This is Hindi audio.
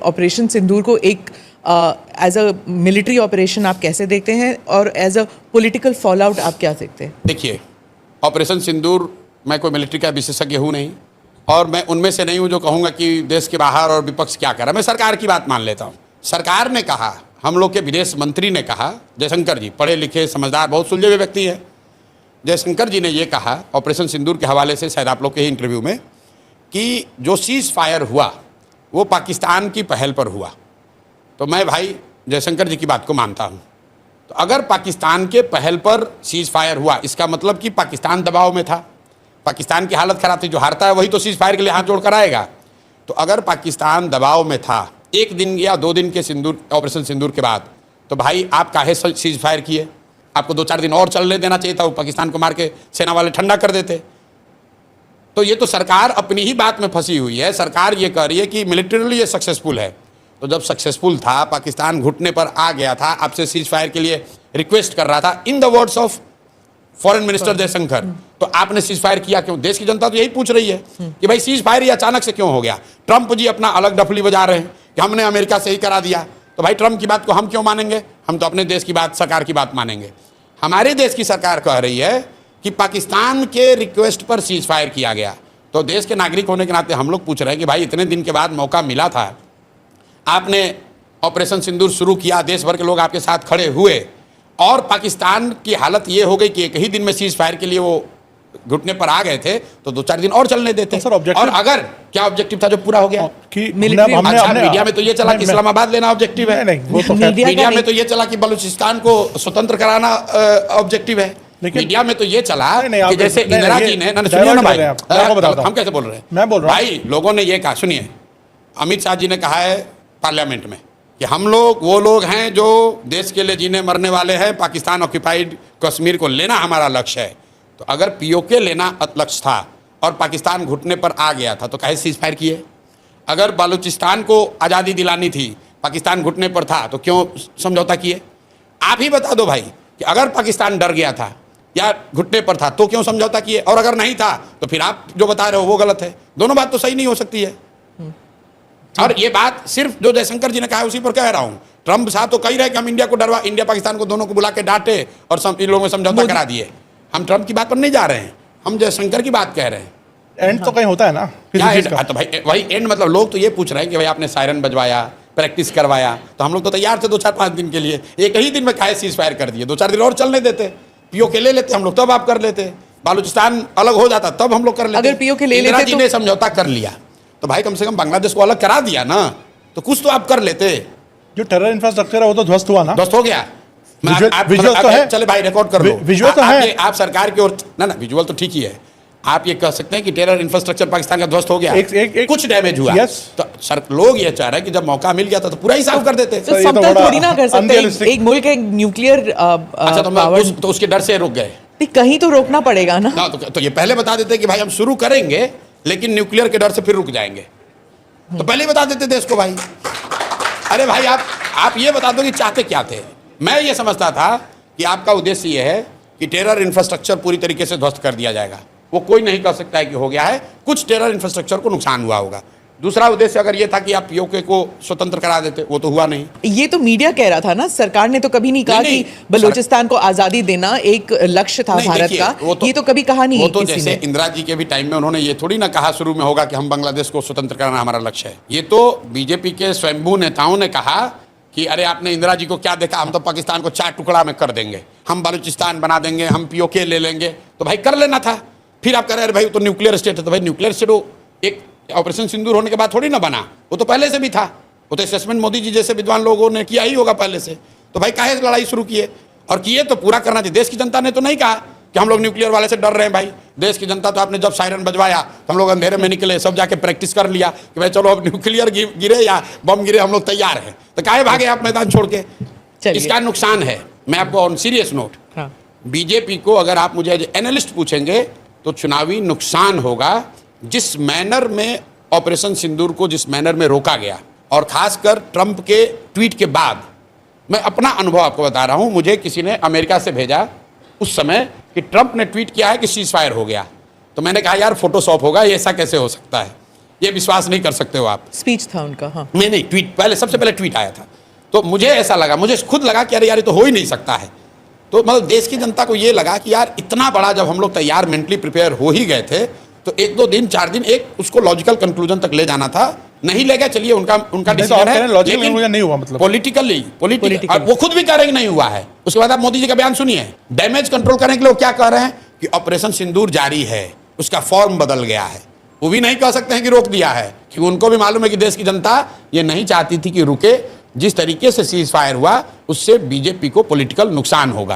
ऑपरेशन सिंदूर को एक एज अ मिलिट्री ऑपरेशन आप कैसे देखते हैं और as a political fallout आप क्या देखते हैं? देखिए, ऑपरेशन सिंदूर, मैं कोई मिलिट्री का विशेषज्ञ हूँ नहीं, और मैं उनमें से नहीं हूँ जो कहूँगा कि देश के बाहर और विपक्ष क्या कर रहा है। मैं सरकार की बात मान लेता हूँ। सरकार ने कहा, हम लोग के विदेश मंत्री ने कहा, जयशंकर जी पढ़े लिखे समझदार बहुत सुलझे हुए व्यक्ति हैं, जयशंकर जी ने ये कहा ऑपरेशन सिंदूर के हवाले से, शायद आप लोग के ही इंटरव्यू में, कि जो सीज़ फायर हुआ वो पाकिस्तान की पहल पर हुआ। तो मैं भाई जयशंकर जी की बात को मानता हूँ। तो अगर पाकिस्तान के पहल पर सीज़ फायर हुआ, इसका मतलब कि पाकिस्तान दबाव में था, पाकिस्तान की हालत ख़राब थी। जो हारता है वही तो सीज़ फायर के लिए हाथ जोड़कर आएगा। तो अगर पाकिस्तान दबाव में था 1 दिन या 2 दिन के ऑपरेशन सिंदूर के बाद, तो भाई आप काहे सीज़ फायर किए? आपको 2-4 दिन और चलने देना चाहिए था, वो पाकिस्तान को मार के सेना वाले ठंडा कर देते। तो ये तो सरकार अपनी ही बात में फंसी हुई है। सरकार ये कह रही है कि मिलिटरीली ये सक्सेसफुल है। तो जब सक्सेसफुल था, पाकिस्तान घुटने पर आ गया था, आपसे सीज फायर के लिए रिक्वेस्ट कर रहा था, in the words of foreign minister Jaishankar, तो आपने सीज फायर किया क्यों? देश की जनता तो यही पूछ रही है कि भाई सीज फायर ये अचानक से क्यों हो गया? ट्रंप जी अपना अलग डफली बजा रहे हैं कि हमने अमेरिका से ही करा दिया। तो भाई ट्रंप की बात को हम क्यों मानेंगे? हम तो अपने देश की बात, सरकार की बात मानेंगे। हमारे देश की सरकार कह रही है कि पाकिस्तान के रिक्वेस्ट पर सीज फायर किया गया। तो देश के नागरिक होने के नाते हम लोग पूछ रहे हैं कि भाई इतने दिन के बाद मौका मिला था, आपने ऑपरेशन सिंदूर शुरू किया, देश भर के लोग आपके साथ खड़े हुए, और पाकिस्तान की हालत ये हो गई कि एक ही दिन में सीज फायर के लिए वो घुटने पर आ गए थे, तो 2-4 दिन और चलने देते। सर, और अगर क्या ऑब्जेक्टिव था जो पूरा हो गया? कि अच्छा, मीडिया में तो ये चला कि इस्लामाबाद लेना ऑब्जेक्टिव है, मीडिया में तो ये चला कि बलूचिस्तान को स्वतंत्र कराना ऑब्जेक्टिव है, मीडिया में तो ये चला कि जैसे इंदिरा जी ने, सुनिए ना भाई, हम कैसे बोल रहे हैं? मैं बोल रहा हूं भाई, लोगों ने ये कहा, सुनिए, अमित शाह जी ने कहा है पार्लियामेंट में कि हम लोग वो लोग हैं जो देश के लिए जीने मरने वाले हैं, पाकिस्तान ऑक्यूपाइड कश्मीर को लेना हमारा लक्ष्य है। तो अगर पीओके लेना लक्ष्य था और पाकिस्तान घुटने पर आ गया था, तो काहे सीज फायर किए? अगर बलूचिस्तान को आज़ादी दिलानी थी, पाकिस्तान घुटने पर था, तो क्यों समझौता किए? आप ही बता दो भाई कि अगर पाकिस्तान डर गया था या घुटने पर था, तो क्यों समझौता किए? और अगर नहीं था, तो फिर आप जो बता रहे हो वो गलत है। दोनों बात तो सही नहीं हो सकती है। और ये बात सिर्फ जो जयशंकर जी ने कहा है उसी पर कह रहा हूँ। ट्रंप साहब तो कही रहे कि हम इंडिया को डरवा, इंडिया पाकिस्तान को दोनों को बुला के डांटे और इन लोगों में समझौता करा दिए। हम ट्रंप की बात पर नहीं जा रहे हैं, हम जयशंकर की बात कह रहे हैं। एंड तो कहीं होता है ना, क्या एंड? तो भाई वही एंड, मतलब लोग तो ये पूछ रहे हैं कि भाई आपने सायरन बजवाया, प्रैक्टिस करवाया, तो हम लोग तो तैयार थे 2-4-5 दिन के लिए। एक ही दिन में काहे सीज फायर कर दिए? 2-4 दिन और चलने देते, पीओके ले लेते हम लोग, तब आप कर लेते। बालूचिस्तान अलग हो जाता, तब हम लोग कर लेते। अगर पीओके ले इंदिरा लेते जी ने समझौता कर लिया, तो भाई कम से कम बांग्लादेश को अलग करा दिया ना, तो कुछ तो आप कर लेते। जो टेरर इंफ्रास्ट्रक्चर है वो तो ध्वस्त हुआ ना, ध्वस्त हो गया। विजुअल तो है, चले भाई रिकॉर्ड कर लो, विजुअल तो है। आप सरकार की ओर ना, विजुअल तो ठीक ही है। आप ये कह सकते हैं कि टेरर इंफ्रास्ट्रक्चर पाकिस्तान का ध्वस्त हो गया, कुछ डैमेज हुआ, तो सर लोग ये चाह रहे हैं कि जब मौका मिल गया था तो पूरा ही साफ कर देते। तो समतल थोड़ी ना कर सकते, एक मुल्क है, न्यूक्लियर। अच्छा, तो उसके डर से रुक गए? कहीं तो रोकना पड़ेगा ना। तो ये पहले बता देते कि भाई हम शुरू करेंगे, लेकिन न्यूक्लियर के डर से फिर रुक जाएंगे, तो पहले ही बता देते देश को भाई। अरे भाई, आप ये बता दो कि चाहते क्या थे। मैं ये समझता था कि आपका उद्देश्य ये है कि टेरर इंफ्रास्ट्रक्चर पूरी तरीके से ध्वस्त कर दिया जाएगा। वो कोई नहीं कह सकता है कि हो गया है, कुछ टेरर इंफ्रास्ट्रक्चर को नुकसान हुआ होगा। दूसरा उद्देश्य अगर ये था कि आप पीओके को स्वतंत्र करा देते, वो तो हुआ नहीं। ये तो मीडिया कह रहा था ना, सरकार ने तो कभी नहीं कहा कि बलूचिस्तान को आजादी देना एक लक्ष्य था भारत का। ये तो कभी कहा नहीं। वो तो जैसे इंदिरा जी के भी टाइम में उन्होंने ये थोड़ी ना कहा शुरू में होगा कि हम बांग्लादेश को स्वतंत्र कराना हमारा लक्ष्य है। ये तो बीजेपी के स्वयंभू नेताओं ने कहा कि अरे आपने इंदिरा जी को क्या देखा, हम तो पाकिस्तान को 4 टुकड़ा में कर देंगे, हम बलूचिस्तान बना देंगे, हम पीओके ले लेंगे। तो भाई कर लेना था। फिर आप कह रहे हैं भाई तो न्यूक्लियर स्टेट है, तो भाई न्यूक्लियर स्टेट वो एक ऑपरेशन सिंदूर होने के बाद थोड़ी ना बना, वो तो पहले से भी था। वो तो असेसमेंट मोदी जी जैसे विद्वान लोगों ने किया ही होगा पहले से। तो भाई काहे लड़ाई शुरू किए? और किए तो पूरा करना चाहिए। देश की जनता ने तो नहीं कहा कि हम लोग न्यूक्लियर वाले से डर रहे हैं। भाई देश की जनता तो, आपने जब सायरन बजवाया तो हम लोग अंधेरे में निकले, सब जाके प्रैक्टिस कर लिया कि भाई चलो अब न्यूक्लियर गिरे या बम गिरे हम लोग तैयार हैं। तो काहे भागे आप मैदान छोड़ के? इसका नुकसान है। मैं आपको ऑन सीरियस नोट, बीजेपी को अगर आप मुझे एज एनालिस्ट पूछेंगे तो चुनावी नुकसान होगा जिस मैनर में ऑपरेशन सिंदूर को जिस मैनर में रोका गया, और खासकर ट्रंप के ट्वीट के बाद। मैं अपना अनुभव आपको बता रहा हूं, मुझे किसी ने अमेरिका से भेजा उस समय कि ट्रंप ने ट्वीट किया है कि सीज फायर हो गया। तो मैंने कहा यार फोटोशॉप होगा, ये ऐसा कैसे हो सकता है? ये विश्वास नहीं कर सकते हो आप। स्पीच था उनका, हाँ। नहीं, ट्वीट पहले, सबसे पहले ट्वीट आया था, तो मुझे ऐसा लगा, मुझे खुद लगा कि अरे यार ये तो हो ही नहीं सकता है। तो मतलब देश की जनता को ये लगा कि यार इतना बड़ा जब हम लोग तैयार मेंटली प्रिपेयर हो ही गए थे, तो 1-2 दिन 4 दिन एक उसको लॉजिकल कंक्लूजन तक ले जाना था, नहीं ले गए, चलिए उनका डिसीजन है, लॉजिकल कंक्लूजन नहीं हुआ, मतलब पॉलिटिकली वो खुद भी कह रहे हैं कि नहीं हुआ है। उसके बाद आप मोदी जी का बयान सुनिए, डैमेज कंट्रोल करने के लिए वो क्या कह रहे हैं कि ऑपरेशन सिंदूर जारी है, उसका फॉर्म बदल गया है। वो भी नहीं कह सकते हैं कि रोक दिया है, क्योंकि उनको भी मालूम है कि देश की जनता ये नहीं चाहती थी कि रुके। जिस तरीके से सीज फायर हुआ उससे बीजेपी को पॉलिटिकल नुकसान होगा।